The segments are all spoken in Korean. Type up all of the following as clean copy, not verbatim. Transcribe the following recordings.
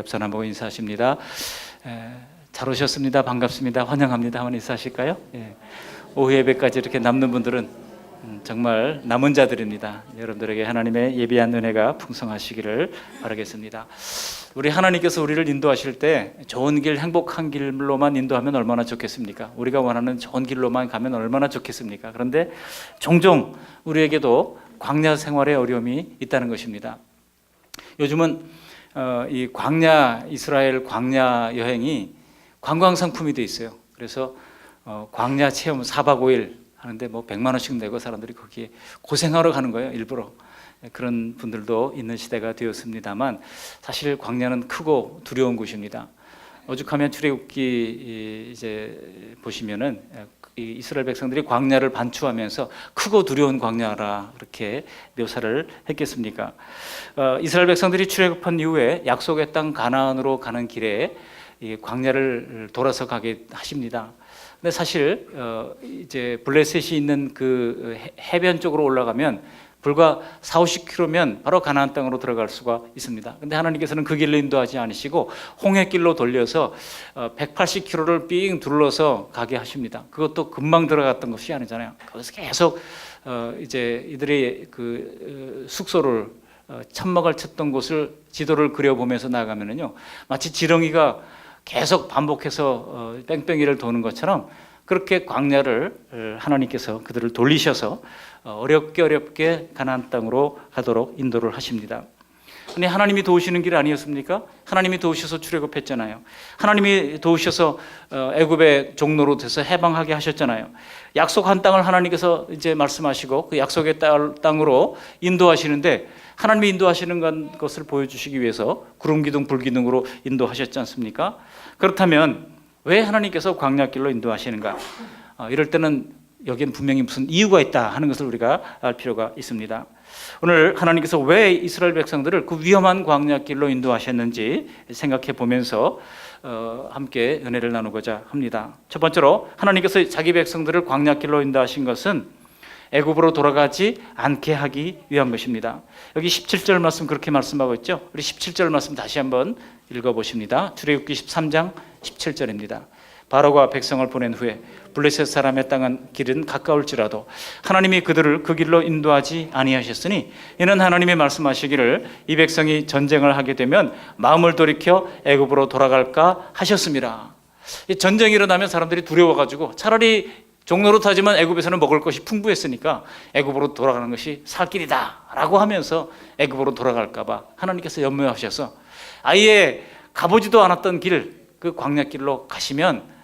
옆선 한번 인사하십니다. 잘 오셨습니다. 반갑습니다. 환영합니다. 한번 인사하실까요? 오후 예배까지 이렇게 남는 분들은 정말 남은 자들입니다. 여러분들에게 하나님의 예비한 은혜가 풍성하시기를 바라겠습니다. 우리 하나님께서 우리를 인도하실 때 좋은 길, 행복한 길로만 인도하면 얼마나 좋겠습니까? 우리가 원하는 좋은 길로만 가면 얼마나 좋겠습니까? 그런데 종종 우리에게도 광야 생활의 어려움이 있다는 것입니다. 요즘은 이 광야, 이스라엘 광야 여행이 관광 상품이 돼 있어요. 그래서 광야 체험 4박 5일 하는데 뭐 100만 원씩 내고 사람들이 거기에 고생하러 가는 거예요. 일부러. 그런 분들도 있는 시대가 되었습니다만 사실 광야는 크고 두려운 곳입니다. 오죽하면 출애굽기 이제 보시면은 이스라엘 백성들이 광야를 반추하면서 크고 두려운 광야라 그렇게 묘사를 했겠습니까? 이스라엘 백성들이 출애굽한 이후에 약속의 땅 가나안으로 가는 길에 이 광야를 돌아서 가게 하십니다. 근데 사실 이제 블레셋이 있는 그 해변 쪽으로 올라가면 불과 40-50km면 바로 가나안 땅으로 들어갈 수가 있습니다. 근데 하나님께서는 그 길로 인도하지 않으시고 홍해길로 돌려서 180km를 삥 둘러서 가게 하십니다. 그것도 금방 들어갔던 것이 아니잖아요. 거기서 계속 이제 이들의 그 숙소를 천막을 쳤던 곳을 지도를 그려보면서 나가면은요, 마치 지렁이가 계속 반복해서 뺑뺑이를 도는 것처럼 그렇게 광야를 하나님께서 그들을 돌리셔서 어렵게 가나안 땅으로 가도록 인도를 하십니다. 근데 하나님이 도우시는 길 아니었습니까? 하나님이 도우셔서 출애굽했잖아요. 하나님이 도우셔서 애굽의 종로로 돼서 해방하게 하셨잖아요. 약속한 땅을 하나님께서 이제 말씀하시고 그 약속의 땅으로 인도하시는데 하나님이 인도하시는 것을 보여주시기 위해서 구름 기둥 불 기둥으로 인도하셨지 않습니까? 그렇다면 왜 하나님께서 광야길로 인도하시는가? 이럴 때는 여기엔 분명히 무슨 이유가 있다 하는 것을 우리가 알 필요가 있습니다. 오늘 하나님께서 왜 이스라엘 백성들을 그 위험한 광야길로 인도하셨는지 생각해 보면서 함께 은혜를 나누고자 합니다. 첫 번째로 하나님께서 자기 백성들을 광야길로 인도하신 것은 애굽으로 돌아가지 않게 하기 위한 것입니다. 여기 17절 말씀 그렇게 말씀하고 있죠. 우리 17절 말씀 다시 한번 읽어보십니다. 출애굽기 13장 17절입니다. 바로가 백성을 보낸 후에 블레셋 사람의 땅은 길은 가까울지라도 하나님이 그들을 그 길로 인도하지 아니하셨으니 이는 하나님이 말씀하시기를 이 백성이 전쟁을 하게 되면 마음을 돌이켜 애굽으로 돌아갈까 하셨습니다. 이 전쟁이 일어나면 사람들이 두려워가지고 차라리 종로로 타지만 애굽에서는 먹을 것이 풍부했으니까 애굽으로 돌아가는 것이 살 길이다라고 하면서 애굽으로 돌아갈까 봐 하나님께서 염려하셔서 아예 가보지도 않았던 길, 그 광야길로 가시면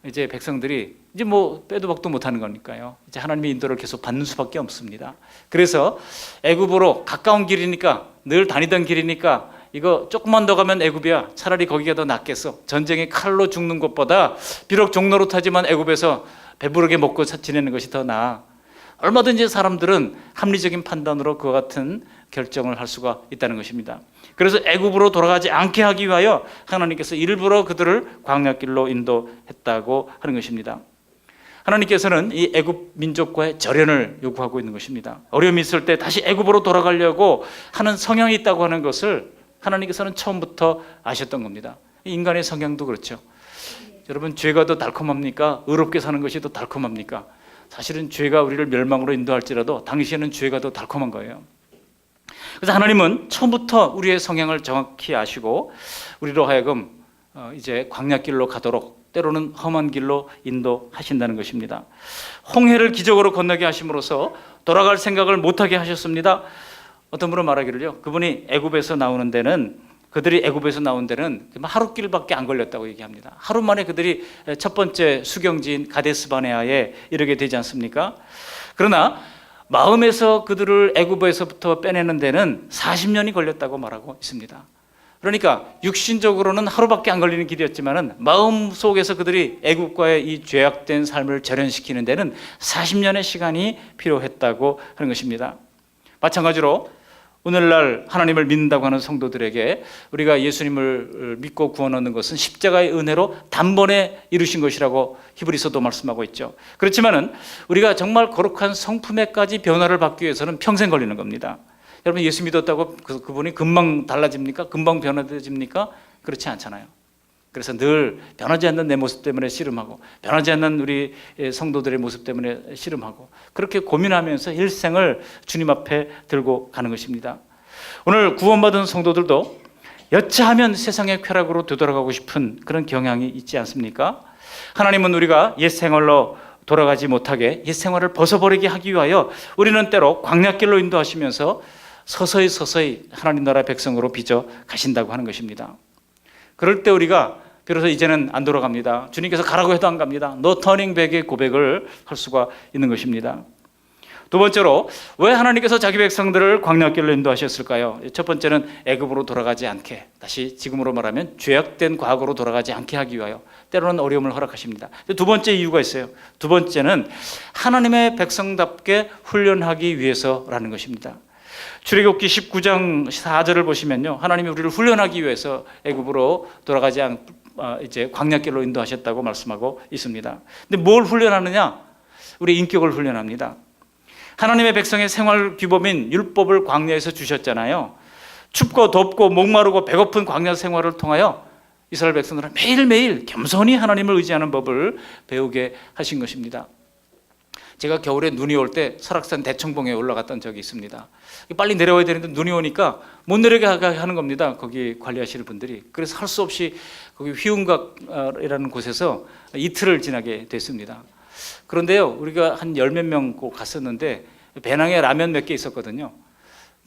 이제 백성들이 이제 뭐 빼도 박도 못하는 거니까요. 이제 하나님의 인도를 계속 받는 수밖에 없습니다. 그래서 애굽으로 가까운 길이니까 늘 다니던 길이니까 이거 조금만 더 가면 애굽이야. 차라리 거기가 더 낫겠어. 전쟁의 칼로 죽는 것보다 비록 종로로 타지만 애굽에서 배부르게 먹고 지내는 것이 더 나아. 얼마든지 사람들은 합리적인 판단으로 그와 같은 결정을 할 수가 있다는 것입니다. 그래서 애굽으로 돌아가지 않게 하기 위하여 하나님께서 일부러 그들을 광야길로 인도했다고 하는 것입니다. 하나님께서는 이 애굽 민족과의 절연을 요구하고 있는 것입니다. 어려움이 있을 때 다시 애굽으로 돌아가려고 하는 성향이 있다고 하는 것을 하나님께서는 처음부터 아셨던 겁니다. 인간의 성향도 그렇죠. 여러분, 죄가 더 달콤합니까? 의롭게 사는 것이 더 달콤합니까? 사실은 죄가 우리를 멸망으로 인도할지라도 당시에는 죄가 더 달콤한 거예요. 그래서 하나님은 처음부터 우리의 성향을 정확히 아시고 우리로 하여금 이제 광야길로 가도록 때로는 험한 길로 인도하신다는 것입니다. 홍해를 기적으로 건너게 하심으로써 돌아갈 생각을 못하게 하셨습니다. 어떤 분은 말하기를요, 그분이 애굽에서 나오는 데는 그들이 애굽에서 나온 데는 하루길밖에 안 걸렸다고 얘기합니다. 하루 만에 그들이 첫 번째 수경지인 가데스 바네아에 이르게 되지 않습니까? 그러나 마음에서 그들을 애굽에서부터 빼내는 데는 40년이 걸렸다고 말하고 있습니다. 그러니까 육신적으로는 하루밖에 안 걸리는 길이었지만은 마음 속에서 그들이 애굽과의 이 죄악된 삶을 절연시키는 데는 40년의 시간이 필요했다고 하는 것입니다. 마찬가지로 오늘날 하나님을 믿는다고 하는 성도들에게 우리가 예수님을 믿고 구원 얻는 것은 십자가의 은혜로 단번에 이루신 것이라고 히브리서도 말씀하고 있죠. 그렇지만은 우리가 정말 거룩한 성품에까지 변화를 받기 위해서는 평생 걸리는 겁니다. 여러분, 예수 믿었다고 그분이 금방 달라집니까? 금방 변화되집니까? 그렇지 않잖아요. 그래서 늘 변하지 않는 내 모습 때문에 씨름하고 변하지 않는 우리 성도들의 모습 때문에 씨름하고 그렇게 고민하면서 일생을 주님 앞에 들고 가는 것입니다. 오늘 구원받은 성도들도 여차하면 세상의 쾌락으로 되돌아가고 싶은 그런 경향이 있지 않습니까? 하나님은 우리가 옛 생활로 돌아가지 못하게 옛 생활을 벗어버리게 하기 위하여 우리는 때로 광야길로 인도하시면서 서서히 하나님 나라 백성으로 빚어 가신다고 하는 것입니다. 그럴 때 우리가 비로소 이제는 안 돌아갑니다. 주님께서 가라고 해도 안 갑니다. No turning back의 고백을 할 수가 있는 것입니다. 두 번째로 왜 하나님께서 자기 백성들을 광야길로 인도하셨을까요? 첫 번째는 애굽으로 돌아가지 않게, 다시 지금으로 말하면 죄악된 과거로 돌아가지 않게 하기 위하여 때로는 어려움을 허락하십니다. 두 번째 이유가 있어요. 두 번째는 하나님의 백성답게 훈련하기 위해서라는 것입니다. 출애굽기 19장 4절을 보시면요, 하나님이 우리를 훈련하기 위해서 애굽으로 돌아가지 이제 광야길로 인도하셨다고 말씀하고 있습니다. 근데 뭘 훈련하느냐? 우리 인격을 훈련합니다. 하나님의 백성의 생활 규범인 율법을 광야에서 주셨잖아요. 춥고 덥고 목마르고 배고픈 광야 생활을 통하여 이스라엘 백성들은 매일매일 겸손히 하나님을 의지하는 법을 배우게 하신 것입니다. 제가 겨울에 눈이 올 때 설악산 대청봉에 올라갔던 적이 있습니다. 빨리 내려와야 되는데 눈이 오니까 못 내려가게 하는 겁니다. 거기 관리하시는 분들이. 그래서 할 수 없이 거기 휘운각이라는 곳에서 이틀을 지나게 됐습니다. 그런데요, 우리가 한 열 몇 명 갔었는데 배낭에 라면 몇 개 있었거든요.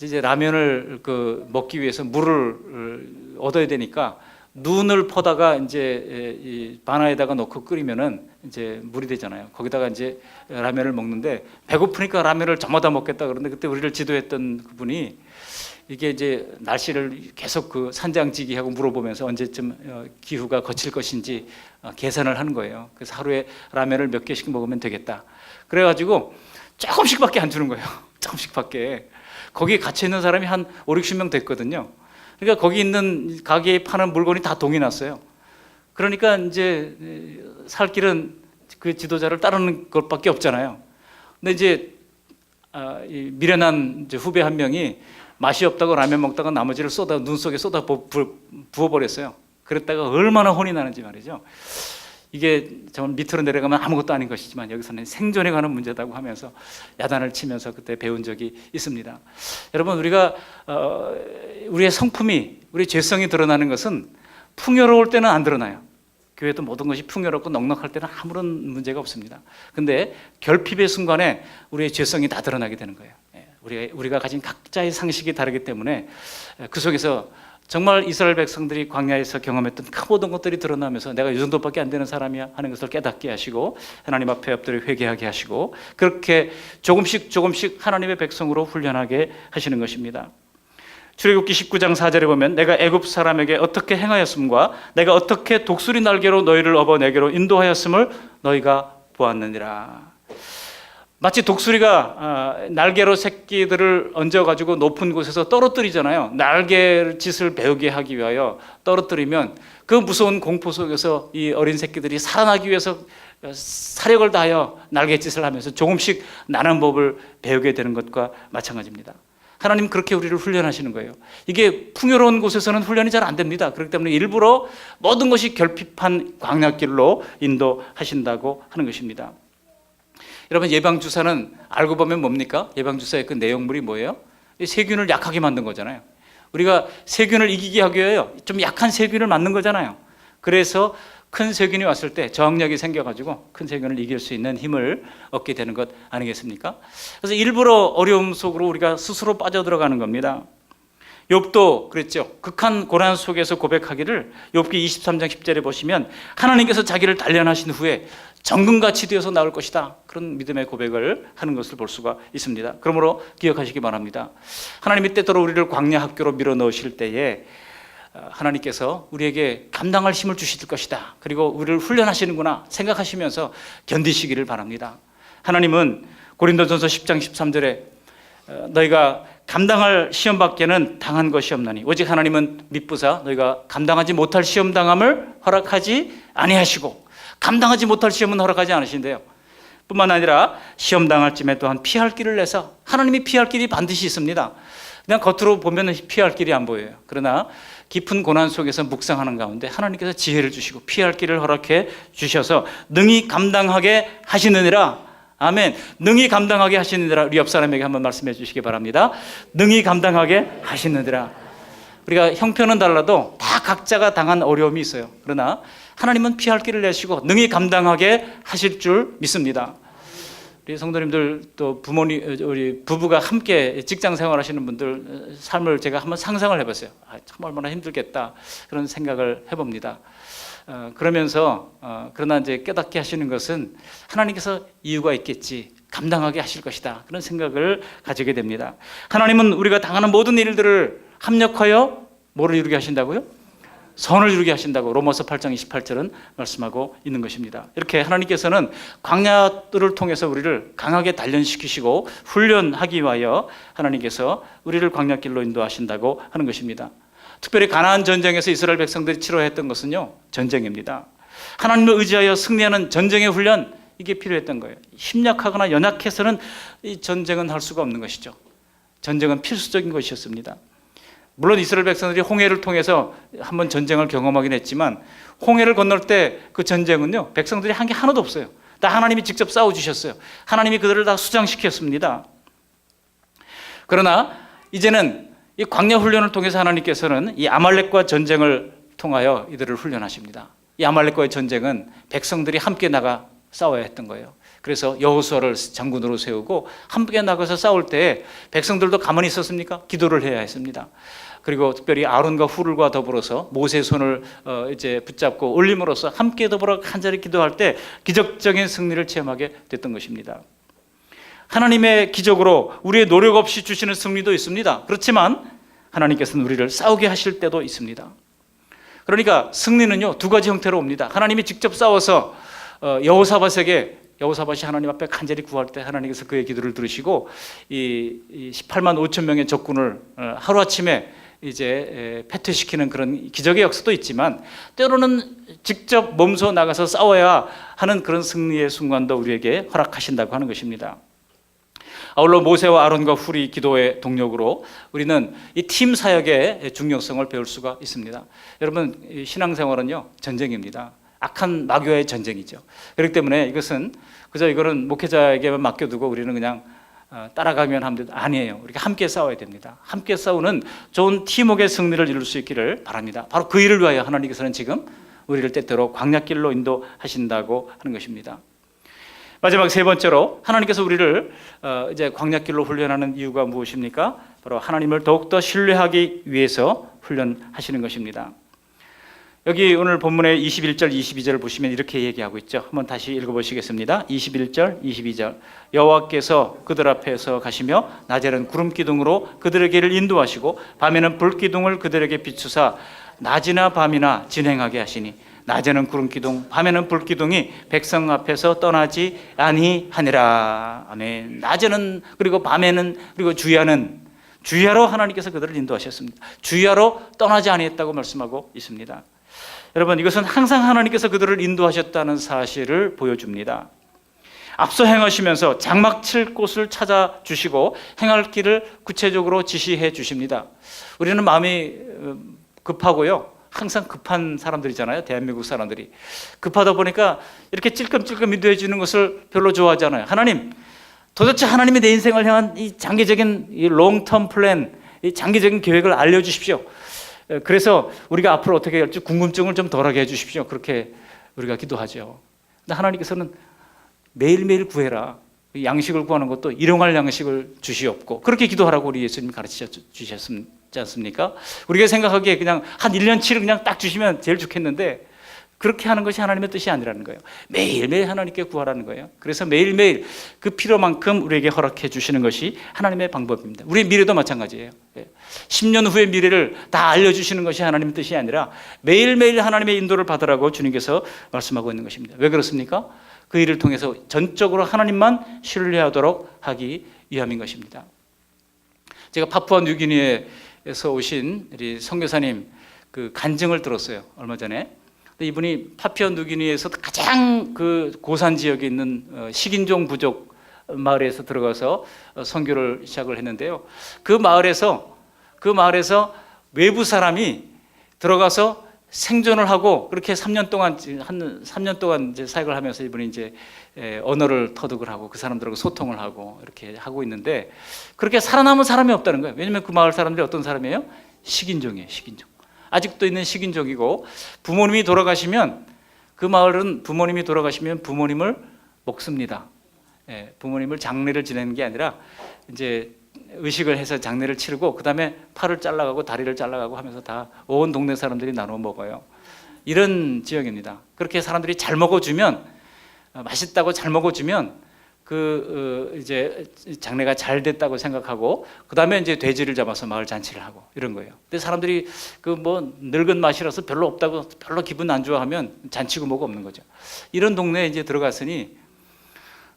이제 라면을 먹기 위해서 물을 얻어야 되니까 눈을 퍼다가 이제 이 바나에다가 넣고 끓이면은 이제 물이 되잖아요. 거기다가 이제 라면을 먹는데 배고프니까 라면을 저마다 먹겠다 그러는데 그때 우리를 지도했던 그분이 이게 이제 날씨를 계속 그 산장지기하고 물어보면서 언제쯤 기후가 거칠 것인지 계산을 하는 거예요. 그래서 하루에 라면을 몇 개씩 먹으면 되겠다. 그래가지고 조금씩밖에 안 주는 거예요. 조금씩밖에. 거기 같이 있는 사람이 한 5, 60명 됐거든요. 그러니까 거기 있는 가게에 파는 물건이 다 동이 났어요. 그러니까 이제 살 길은 그 지도자를 따르는 것밖에 없잖아요. 근데 이제 미련한 이제 후배 한 명이 맛이 없다고 라면 먹다가 나머지를 눈 속에 부어버렸어요. 그랬다가 얼마나 혼이 나는지 말이죠. 이게 정말 밑으로 내려가면 아무것도 아닌 것이지만 여기서는 생존에 관한 문제다고 하면서 야단을 치면서 그때 배운 적이 있습니다. 여러분, 우리가 우리의 성품이, 우리의 죄성이 드러나는 것은 풍요로울 때는 안 드러나요. 교회도 모든 것이 풍요롭고 넉넉할 때는 아무런 문제가 없습니다. 근데 결핍의 순간에 우리의 죄성이 다 드러나게 되는 거예요. 우리가 가진 각자의 상식이 다르기 때문에 그 속에서 정말 이스라엘 백성들이 광야에서 경험했던 그 모든 것들이 드러나면서 내가 이 정도밖에 안 되는 사람이야 하는 것을 깨닫게 하시고 하나님 앞에 엎드려 회개하게 하시고 그렇게 조금씩 하나님의 백성으로 훈련하게 하시는 것입니다. 출애굽기 19장 4절에 보면 내가 애굽 사람에게 어떻게 행하였음과 내가 어떻게 독수리 날개로 너희를 업어 내게로 인도하였음을 너희가 보았느니라. 마치 독수리가 날개로 새끼들을 얹어가지고 높은 곳에서 떨어뜨리잖아요. 날개짓을 배우게 하기 위하여 떨어뜨리면 그 무서운 공포 속에서 이 어린 새끼들이 살아나기 위해서 사력을 다하여 날개짓을 하면서 조금씩 나는 법을 배우게 되는 것과 마찬가지입니다. 하나님 그렇게 우리를 훈련하시는 거예요. 이게 풍요로운 곳에서는 훈련이 잘 안 됩니다. 그렇기 때문에 일부러 모든 것이 결핍한 광야길로 인도하신다고 하는 것입니다. 여러분, 예방주사는 알고 보면 뭡니까? 예방주사의 그 내용물이 뭐예요? 세균을 약하게 만든 거잖아요. 우리가 세균을 이기게 하기 위하여 좀 약한 세균을 맞는 거잖아요. 그래서 큰 세균이 왔을 때 저항력이 생겨가지고 큰 세균을 이길 수 있는 힘을 얻게 되는 것 아니겠습니까? 그래서 일부러 어려움 속으로 우리가 스스로 빠져들어가는 겁니다. 욥도 그랬죠. 극한 고난 속에서 고백하기를 욥기 23장 10절에 보시면 하나님께서 자기를 단련하신 후에 정금같이 되어서 나올 것이다. 그런 믿음의 고백을 하는 것을 볼 수가 있습니다. 그러므로 기억하시기 바랍니다. 하나님이 때때로 우리를 광야 학교로 밀어넣으실 때에 하나님께서 우리에게 감당할 힘을 주실 것이다. 그리고 우리를 훈련하시는구나 생각하시면서 견디시기를 바랍니다. 하나님은 고린도전서 10장 13절에 너희가 감당할 시험밖에는 당한 것이 없나니 오직 하나님은 미쁘사 너희가 감당하지 못할 시험 당함을 허락하지 아니하시고 감당하지 못할 시험은 허락하지 않으신대요. 뿐만 아니라 시험 당할 쯤에 또한 피할 길을 내서 하나님이 피할 길이 반드시 있습니다. 그냥 겉으로 보면 피할 길이 안 보여요. 그러나 깊은 고난 속에서 묵상하는 가운데 하나님께서 지혜를 주시고 피할 길을 허락해 주셔서 능히 감당하게 하시느니라. 아멘. 능히 감당하게 하시느니라. 우리 옆 사람에게 한번 말씀해 주시기 바랍니다. 능히 감당하게 하시느니라. 우리가 형편은 달라도 다 각자가 당한 어려움이 있어요. 그러나 하나님은 피할 길을 내시고 능히 감당하게 하실 줄 믿습니다. 우리 성도님들 또 부모님, 우리 부부가 함께 직장 생활하시는 분들 삶을 제가 한번 상상을 해봤어요. 참 얼마나 힘들겠다 그런 생각을 해봅니다. 그러면서 그러나 이제 깨닫게 하시는 것은 하나님께서 이유가 있겠지, 감당하게 하실 것이다 그런 생각을 가지게 됩니다. 하나님은 우리가 당하는 모든 일들을 합력하여 뭐를 이루게 하신다고요? 선을 이루게 하신다고 로마서 8장 28절은 말씀하고 있는 것입니다. 이렇게 하나님께서는 광야들을 통해서 우리를 강하게 단련시키시고 훈련하기 위하여 하나님께서 우리를 광야길로 인도하신다고 하는 것입니다. 특별히 가나안 전쟁에서 이스라엘 백성들이 치러했던 것은요, 전쟁입니다. 하나님을 의지하여 승리하는 전쟁의 훈련, 이게 필요했던 거예요. 힘약하거나 연약해서는 이 전쟁은 할 수가 없는 것이죠. 전쟁은 필수적인 것이었습니다. 물론 이스라엘 백성들이 홍해를 통해서 한번 전쟁을 경험하긴 했지만 홍해를 건널 때 그 전쟁은요, 백성들이 한 게 하나도 없어요. 다 하나님이 직접 싸워주셨어요. 하나님이 그들을 다 수장시켰습니다. 그러나 이제는 이 광야 훈련을 통해서 하나님께서는 이 아말렉과 전쟁을 통하여 이들을 훈련하십니다. 이 아말렉과의 전쟁은 백성들이 함께 나가 싸워야 했던 거예요. 그래서 여호수아를 장군으로 세우고 함께 나가서 싸울 때 백성들도 가만히 있었습니까? 기도를 해야 했습니다. 그리고 특별히 아론과 훌과 더불어서 모세의 손을 이제 붙잡고 올림으로써 함께 더불어 한자리 기도할 때 기적적인 승리를 체험하게 됐던 것입니다. 하나님의 기적으로 우리의 노력 없이 주시는 승리도 있습니다. 그렇지만 하나님께서는 우리를 싸우게 하실 때도 있습니다. 그러니까 승리는요, 두 가지 형태로 옵니다. 하나님이 직접 싸워서 여호사밧에게, 여호사밧이 하나님 앞에 간절히 구할 때 하나님께서 그의 기도를 들으시고 이 18만 5천 명의 적군을 하루아침에 이제 패퇴시키는 그런 기적의 역사도 있지만 때로는 직접 몸소 나가서 싸워야 하는 그런 승리의 순간도 우리에게 허락하신다고 하는 것입니다. 아울러 모세와 아론과 훌이 기도의 동력으로 우리는 이 팀 사역의 중요성을 배울 수가 있습니다. 여러분, 신앙생활은요, 전쟁입니다. 악한 마귀와의 전쟁이죠. 그렇기 때문에 이것은 그저 이거는 목회자에게만 맡겨두고 우리는 그냥 따라가면 하면 아니에요. 우리가 함께 싸워야 됩니다. 함께 싸우는 좋은 팀워크의 승리를 이룰 수 있기를 바랍니다. 바로 그 일을 위하여 하나님께서는 지금 우리를 때때로 광야길로 인도하신다고 하는 것입니다. 마지막 세 번째로 하나님께서 우리를 이제 광야길로 훈련하는 이유가 무엇입니까? 바로 하나님을 더욱더 신뢰하기 위해서 훈련하시는 것입니다. 여기 오늘 본문의 21절, 22절을 보시면 이렇게 얘기하고 있죠. 한번 다시 읽어보시겠습니다. 21절, 22절. 여호와께서 그들 앞에서 가시며 낮에는 구름 기둥으로 그들의 길을 인도하시고 밤에는 불 기둥을 그들에게 비추사 낮이나 밤이나 진행하게 하시니 낮에는 구름 기둥, 밤에는 불 기둥이 백성 앞에서 떠나지 아니하니라. 아멘. 낮에는, 그리고 밤에는, 그리고 주야로 하나님께서 그들을 인도하셨습니다. 주야로 떠나지 아니했다고 말씀하고 있습니다. 여러분, 이것은 항상 하나님께서 그들을 인도하셨다는 사실을 보여줍니다. 앞서 행하시면서 장막 칠 곳을 찾아주시고 행할 길을 구체적으로 지시해 주십니다. 우리는 마음이 급하고요, 항상 급한 사람들이잖아요. 대한민국 사람들이 급하다 보니까 이렇게 찔끔찔끔 인도해 주는 것을 별로 좋아하지 않아요. 하나님, 도대체 하나님이 내 인생을 향한 이 장기적인 이 롱텀 플랜, 이 장기적인 계획을 알려주십시오. 그래서 우리가 앞으로 어떻게 할지 궁금증을 좀 덜하게 해주십시오. 그렇게 우리가 기도하죠. 근데 하나님께서는 매일매일 구해라. 양식을 구하는 것도 일용할 양식을 주시옵고, 그렇게 기도하라고 우리 예수님 가르쳐 주셨지 않습니까? 우리가 생각하기에 그냥 한 1년치를 그냥 딱 주시면 제일 좋겠는데 그렇게 하는 것이 하나님의 뜻이 아니라는 거예요. 매일매일 하나님께 구하라는 거예요. 그래서 매일매일 그 필요만큼 우리에게 허락해 주시는 것이 하나님의 방법입니다. 우리의 미래도 마찬가지예요. 10년 후의 미래를 다 알려주시는 것이 하나님의 뜻이 아니라 매일매일 하나님의 인도를 받으라고 주님께서 말씀하고 있는 것입니다. 왜 그렇습니까? 그 일을 통해서 전적으로 하나님만 신뢰하도록 하기 위함인 것입니다. 제가 파푸아 뉴기니에서 오신 우리 선교사님 그 간증을 들었어요. 얼마 전에. 이분이 파푸아 뉴기니에서 가장 그 고산 지역에 있는 식인종 부족 마을에서 들어가서 선교를 시작을 했는데요. 그 마을에서 그 마을에서 외부 사람이 들어가서 생존을 하고 그렇게 3년 동안 한 3년 동안 이제 사역을 하면서 이분이 이제 언어를 터득을 하고 그 사람들하고 소통을 하고 이렇게 하고 있는데 그렇게 살아남은 사람이 없다는 거예요. 왜냐하면 그 마을 사람들이 어떤 사람이에요? 식인종이에요. 식인종. 아직도 있는 식인종이고 부모님이 돌아가시면 그 마을은 부모님이 돌아가시면 부모님을 먹습니다. 부모님을 장례를 지내는 게 아니라 이제 의식을 해서 장례를 치르고 그 다음에 팔을 잘라가고 다리를 잘라가고 하면서 다 온 동네 사람들이 나눠 먹어요. 이런 지역입니다. 그렇게 사람들이 잘 먹어주면 맛있다고 잘 먹어주면 이제 장례가 잘 됐다고 생각하고 그 다음에 이제 돼지를 잡아서 마을 잔치를 하고 이런 거예요. 근데 사람들이 그 뭐 늙은 맛이라서 별로 없다고 별로 기분 안 좋아하면 잔치고 뭐가 없는 거죠. 이런 동네에 이제 들어갔으니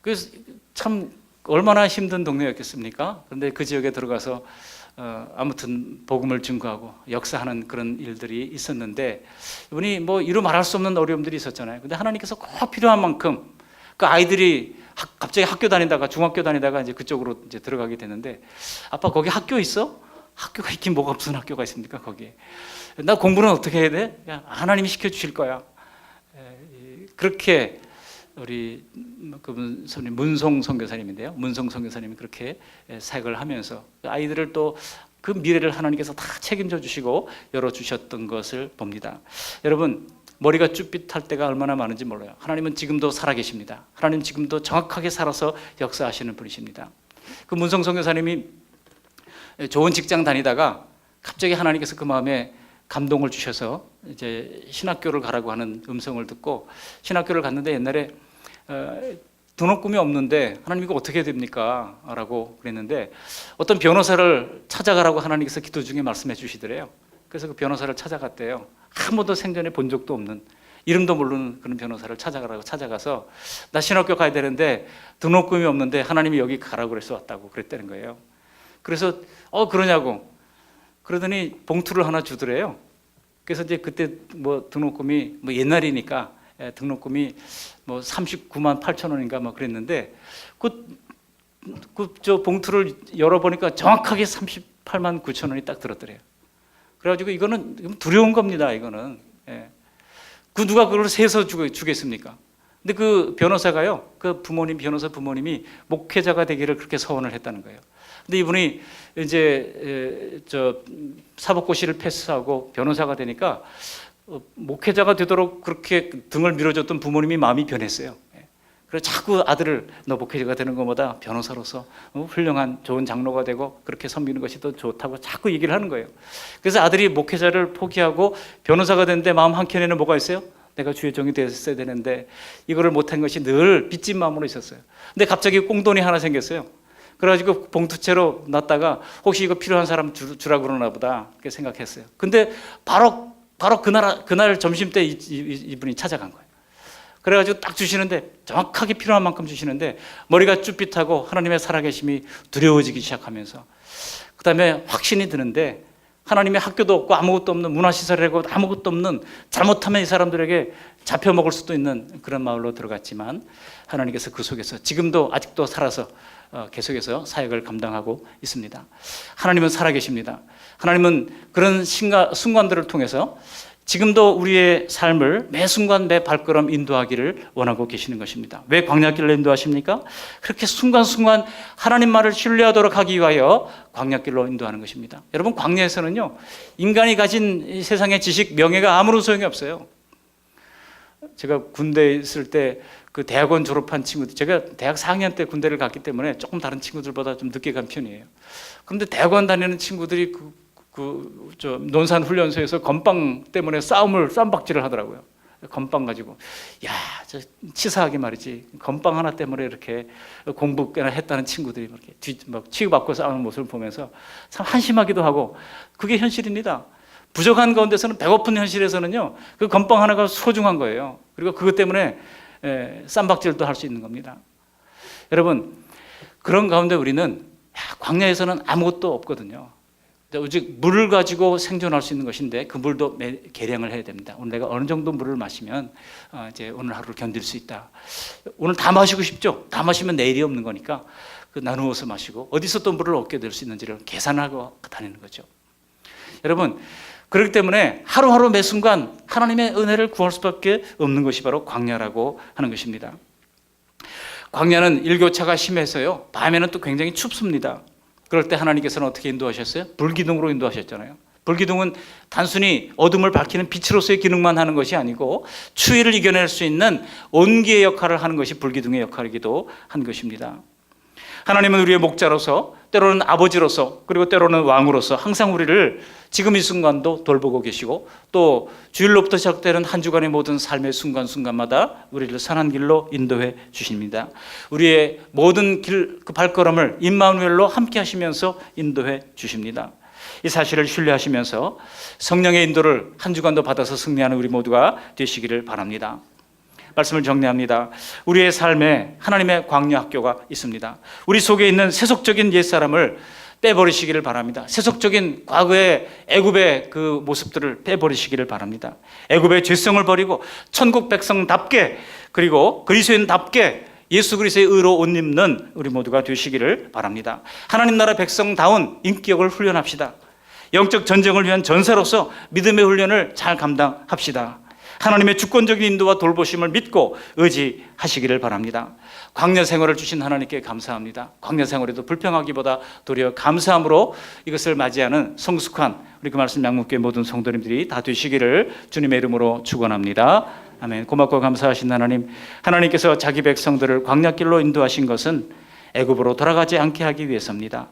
그래서 참 얼마나 힘든 동네였겠습니까? 그런데 그 지역에 들어가서 아무튼 복음을 증거하고 역사하는 그런 일들이 있었는데 이분이 뭐 이루 말할 수 없는 어려움들이 있었잖아요. 근데 하나님께서 꼭 필요한 만큼 그 아이들이 갑자기 학교 다니다가 중학교 다니다가 이제 그쪽으로 이제 들어가게 되는데 아빠 거기 학교 있어? 학교가 있긴 뭐가 무슨 학교가 있습니까 거기에? 나 공부는 어떻게 해야 돼? 야, 하나님이 시켜주실 거야. 그렇게 우리 그분 선생님 문송 선교사님인데요. 문송 선교사님이 그렇게 사역을 하면서 아이들을 또 그 미래를 하나님께서 다 책임져 주시고 열어 주셨던 것을 봅니다. 여러분 머리가 쭈삣할 때가 얼마나 많은지 몰라요. 하나님은 지금도 살아계십니다. 하나님 지금도 정확하게 살아서 역사하시는 분이십니다. 그 문송 선교사님이 좋은 직장 다니다가 갑자기 하나님께서 그 마음에 감동을 주셔서 이제 신학교를 가라고 하는 음성을 듣고 신학교를 갔는데 옛날에 등록금이 없는데 하나님 이거 어떻게 됩니까? 라고 그랬는데 어떤 변호사를 찾아가라고 하나님께서 기도 중에 말씀해 주시더래요. 그래서 그 변호사를 찾아갔대요. 한 번도 생전에 본 적도 없는 이름도 모르는 그런 변호사를 찾아가라고 찾아가서 나 신학교 가야 되는데 등록금이 없는데 하나님이 여기 가라고 그래서 왔다고 그랬다는 거예요. 그래서 그러냐고 그러더니 봉투를 하나 주더래요. 그래서 이제 그때 뭐 등록금이 뭐 옛날이니까 등록금이 뭐 39만 8천 원인가 뭐 그랬는데 저 봉투를 열어보니까 정확하게 38만 9천 원이 딱 들었더래요. 그래가지고 이거는 두려운 겁니다. 이거는 그 누가 그걸 세서 주겠습니까? 근데 그 변호사가요, 그 변호사 부모님이 목회자가 되기를 그렇게 소원을 했다는 거예요. 근데 이분이 이제 사법고시를 패스하고 변호사가 되니까 목회자가 되도록 그렇게 등을 밀어줬던 부모님이 마음이 변했어요. 그래서 자꾸 아들을 너 목회자가 되는 것보다 변호사로서 훌륭한 좋은 장로가 되고 그렇게 섬기는 것이 더 좋다고 자꾸 얘기를 하는 거예요. 그래서 아들이 목회자를 포기하고 변호사가 됐는데 마음 한켠에는 뭐가 있어요? 내가 주의 종이 됐어야 되는데 이거를 못한 것이 늘 빚진 마음으로 있었어요. 근데 갑자기 꽁돈이 하나 생겼어요. 그래가지고 봉투채로 놨다가 혹시 이거 필요한 사람 주라고 그러나 보다 그렇게 생각했어요. 근데 바로 그날 점심 때 이분이 찾아간 거예요. 그래가지고 딱 주시는데 정확하게 필요한 만큼 주시는데 머리가 쭈삣하고 하나님의 살아계심이 두려워지기 시작하면서 그 다음에 확신이 드는데 하나님의 학교도 없고 아무것도 없는 문화시설이고 아무것도 없는 잘못하면 이 사람들에게 잡혀먹을 수도 있는 그런 마을로 들어갔지만 하나님께서 그 속에서 지금도 아직도 살아서 계속해서 사역을 감당하고 있습니다. 하나님은 살아계십니다. 하나님은 그런 순간들을 통해서 지금도 우리의 삶을 매 순간 매 발걸음 인도하기를 원하고 계시는 것입니다. 왜 광야길로 인도하십니까? 그렇게 순간순간 하나님 말을 신뢰하도록 하기 위하여 광야길로 인도하는 것입니다. 여러분 광야에서는요 인간이 가진 이 세상의 지식, 명예가 아무런 소용이 없어요. 제가 군대에 있을 때 그 대학원 졸업한 친구들, 제가 대학 4학년 때 군대를 갔기 때문에 조금 다른 친구들보다 좀 늦게 간 편이에요. 그런데 대학원 다니는 친구들이 논산 훈련소에서 건빵 때문에 쌈박질을 하더라고요. 건빵 가지고 저 치사하게 말이지 건빵 하나 때문에 이렇게 공부 꽤나 했다는 친구들이 이렇게 막 치유받고 싸우는 모습을 보면서 참 한심하기도 하고 그게 현실입니다. 부족한 가운데서는 배고픈 현실에서는요 그 건빵 하나가 소중한 거예요. 그리고 그것 때문에 쌈박질도 할 수 있는 겁니다. 여러분 그런 가운데 우리는 광야에서는 아무것도 없거든요. 오직 물을 가지고 생존할 수 있는 것인데 그 물도 계량을 해야 됩니다. 오늘 내가 어느 정도 물을 마시면 이제 오늘 하루를 견딜 수 있다. 오늘 다 마시고 싶죠? 다 마시면 내일이 없는 거니까 나누어서 마시고 어디서 또 물을 얻게 될 수 있는지를 계산하고 다니는 거죠. 여러분, 그렇기 때문에 하루하루 매 순간 하나님의 은혜를 구할 수밖에 없는 것이 바로 광야라고 하는 것입니다. 광야는 일교차가 심해서요, 밤에는 또 굉장히 춥습니다. 그럴 때 하나님께서는 어떻게 인도하셨어요? 불기둥으로 인도하셨잖아요. 불기둥은 단순히 어둠을 밝히는 빛으로서의 기능만 하는 것이 아니고 추위를 이겨낼 수 있는 온기의 역할을 하는 것이 불기둥의 역할이기도 한 것입니다. 하나님은 우리의 목자로서, 때로는 아버지로서, 그리고 때로는 왕으로서 항상 우리를 지금 이 순간도 돌보고 계시고, 또 주일로부터 시작되는 한 주간의 모든 삶의 순간순간마다 우리를 선한 길로 인도해 주십니다. 우리의 모든 길, 그 발걸음을 임마누엘로 함께 하시면서 인도해 주십니다. 이 사실을 신뢰하시면서 성령의 인도를 한 주간도 받아서 승리하는 우리 모두가 되시기를 바랍니다. 말씀을 정리합니다. 우리의 삶에 하나님의 광야 학교가 있습니다. 우리 속에 있는 세속적인 옛사람을 빼버리시기를 바랍니다. 세속적인 과거의 애굽의 그 모습들을 빼버리시기를 바랍니다. 애굽의 죄성을 버리고 천국 백성답게, 그리고 그리스도인답게 예수 그리스도의 의로 옷 입는 우리 모두가 되시기를 바랍니다. 하나님 나라 백성다운 인격을 훈련합시다. 영적 전쟁을 위한 전사로서 믿음의 훈련을 잘 감당합시다. 하나님의 주권적인 인도와 돌보심을 믿고 의지하시기를 바랍니다. 광야 생활을 주신 하나님께 감사합니다. 광야 생활에도 불평하기보다 도리어 감사함으로 이것을 맞이하는 성숙한 우리 그 말씀 양육교회 모든 성도님들이 다 되시기를 주님의 이름으로 축원합니다. 아멘. 고맙고 감사하신 하나님, 하나님께서 자기 백성들을 광야길로 인도하신 것은 애굽으로 돌아가지 않게 하기 위해서입니다.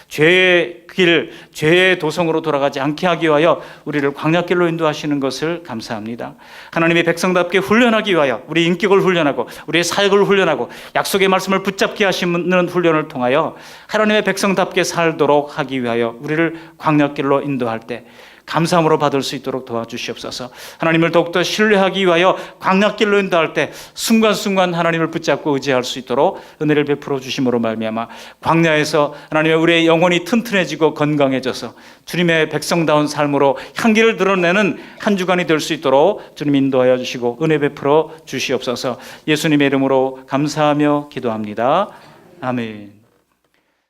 죄의 길, 죄의 도성으로 돌아가지 않게 하기 위하여 우리를 광야길로 인도하시는 것을 감사합니다. 하나님의 백성답게 훈련하기 위하여 우리 인격을 훈련하고 우리의 사역을 훈련하고 약속의 말씀을 붙잡게 하시는 훈련을 통하여 하나님의 백성답게 살도록 하기 위하여 우리를 광야길로 인도할 때 감사함으로 받을 수 있도록 도와주시옵소서. 하나님을 더욱더 신뢰하기 위하여 광야길로 인도할 때 순간순간 하나님을 붙잡고 의지할 수 있도록 은혜를 베풀어 주심으로 말미암아 광야에서 하나님의 우리의 영혼이 튼튼해지고 건강해져서 주님의 백성다운 삶으로 향기를 드러내는 한 주간이 될 수 있도록 주님 인도하여 주시고 은혜 베풀어 주시옵소서. 예수님의 이름으로 감사하며 기도합니다. 아멘.